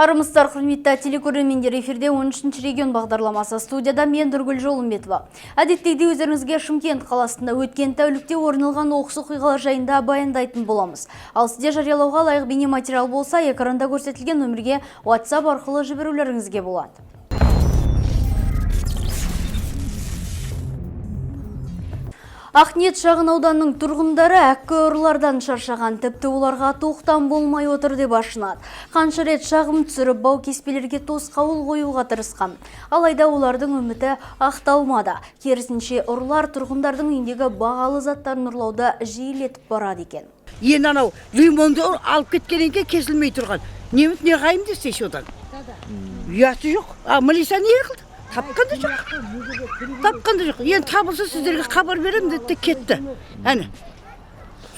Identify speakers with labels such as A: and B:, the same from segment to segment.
A: Армысыздар, құрметті телекөрермендер, эфирде 13-ші регион бағдарламасы. Студияда мен Нұргүл Жолымбетова. Әдеттегідей өздеріңізге Шымкент қаласында өткен тәулікте орын алған оқыс оқиғалар жайында баяндайтын боламыз. Ал сізде жариялауға лайық бейнематериал болса, экранда көрсетілген нөмірге WhatsApp арқылы жіберулеріңізге болады. Ақниет шағын ауданның тұрғындары әккі ұрылардан шаршаған, тіпті оларға тоқтам болмай отыр деп ашынады. Қанша рет шағым түсіріп, бау кеспелерге тосқауыл қоюға тырысқан. Алайда олардың үміті ақталмады. Керісінше ұрылар тұрғындардың үйіндегі бағалы заттарын ұрлауды жиілетіп барады екен.
B: Енді анау лимонды алып кеткеннен кесілмей тұрған. Не қайым десе одан. Ұяты жоқ. Милиция не қылды? Тапқанды жоқ. Енді табылса сіздерге хабар берем деді кетті. Әне.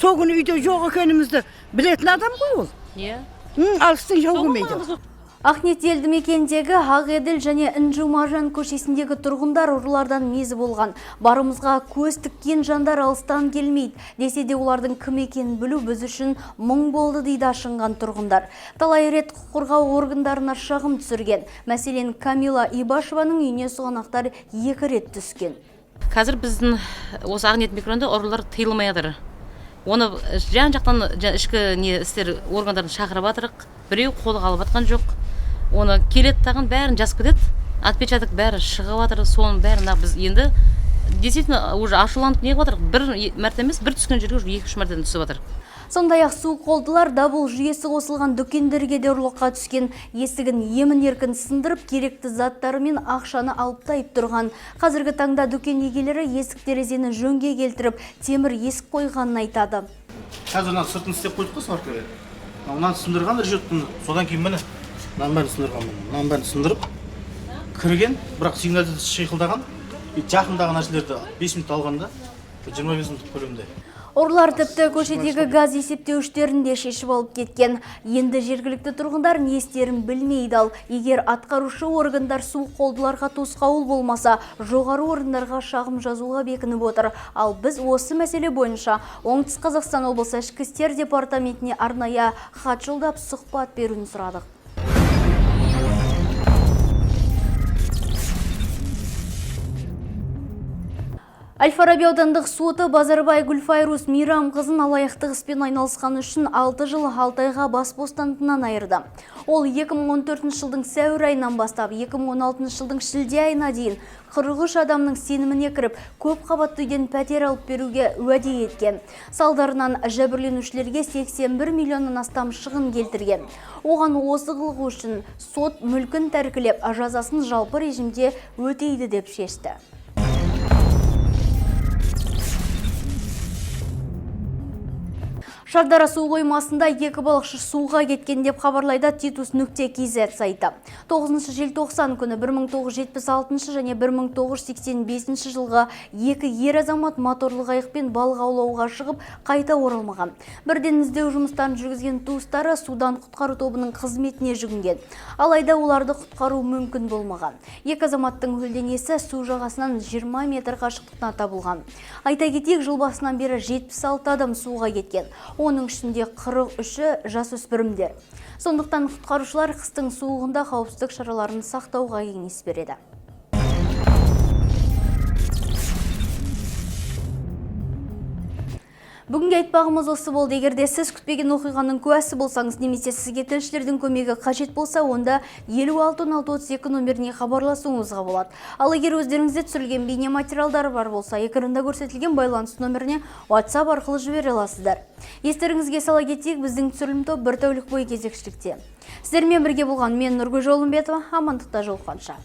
B: Сол күні үйде жоқ екенімізді білетін адам ғой ол. Алыстың жау көрмейді.
A: Ақниет елді мекендегі Ақ-Еділ және Інжу-Маржан көшесіндегі тұрғындар ұрылардан мезі болған. Барымызға көз тіккен жандар алыстан келмейді. Десе де олардың кім екенін білу біз үшін мұң болды дейді ашынған тұрғындар. Талай рет құқық қорғау органдарына шағым түсірген. Мәселен, Камила Ибашеваның үйіне сұғанақтар 2 рет түскен.
C: Қазір біздің осы Ақ-Ниет микроfonda ұрылар тыйылмай жатыр. Оны жан-жақтан ішкі істер органдарын шақырып жатырық. Біреу қолға алып жатқан жоқ. Оны келет тағын бәрін жазып кетеді. Отпечаток бәрі шығып жатыр. Соның бәрін біз енді действительно уже ашуланып неғып жатырық. Бір мәрте емес, бір түскен жерге уже 2-3 мәртеден түсіп жатыр.
A: Сондай-ақ су қолдылар дабыл жүйесі қосылған дүкендерге де ұрлыққа түскен, есігін емін-еркін сындырып, керекті заттары мен ақшаны алып тайып тұрған. Қазіргі таңда дүкен егелері есік терезені жөнге келтіріп, темір есік қойғанын айтады.
D: Қазір сыртын істеп қойдық қой сваркаға. Мынаны сындырған решетканы, содан кейін міне мынаны бәрін сындырған. Мынаны бәрін сындырып кірген, бірақ сигналды шиқылдаған, жақындағы нәрселерді 5 минут алғанда 25 минут көлемде.
A: Ұрылар тіпті көшедегі газ есептеуіштерін де шешіп алып кеткен. Енді жергілікті тұрғындар не істерін білмейді. Ал егер атқарушы органдар су қолдыларға тосқауыл болмаса, жоғары орындарға шағым жазуға бекініп отыр. Ал біз осы мәселе бойынша Оңтүстік Қазақстан облысы ішкі істер департаментіне арнайы хат жолдап сұхбат беруін сұрадық. Әл-Фараби аудандық соты Базарбай Гүлфайрус Мейрам қызын алаяқтық іспен айналысқаны үшін 6 жыл 6 айға бас бостандығынан айырды. Ол 2014 жылдың сәуір айынан бастап 2016 жылдың шілде айына дейін 43 адамның сеніміне кіріп, көп қабатты үйден пәтер алып беруге уәде еткен. Салдарынан жәбірленушілерге 81 миллионнан астам шығын келтірген. Оған осы қылығы үшін сот мүлкін тәркілеп, жазасын жалпы режимде өтейді деп шешті. Шардара су қоймасында 2 балықшы суға кеткен деп хабарлайды Titus.kz сайты. 9 желтоқсан күні 1976 және 1985 жылғы 2 ер азамат моторлы қайықпен балық аулауға шығып, қайта оралмаған. Бірден іздеу жұмыстарын жүргізген туыстары судан құтқару тобының қызметіне жүгінген. Алайда оларды құтқару мүмкін болмаған. 2 азаматтың өлденесі су жағасынан 20 метр қашықтықтан табылған. Айта кетейік, жыл басынан бері 76 адам суға кеткен. Оның ішінде 43-і жасөспірімдер. Сондықтан құтқарушылар қыстың суығында қауіпсіздік шараларын сақтауға кеңес береді. Бүгінге айтпағымыз осы болды. Егерде сіз күтпеген оқиғаның куәсі болсаңыз, немесе сізге тілшілердің көмегі қажет болса, онда 56-1632 нөміріне хабарласуыңызға болады. Ал егер өздеріңізде түсірілген бейнематериалдар бар болса, экранда көрсетілген байланыс нөміріне WhatsApp арқылы жібере аласыздар. Естеріңізге сала кетейік, біздің түсірілім топ бір тәулік бойы кезекшілікте. Сіздермен бірге болған мен Нұргүл Жолымбетова, амандықта жолыққанша.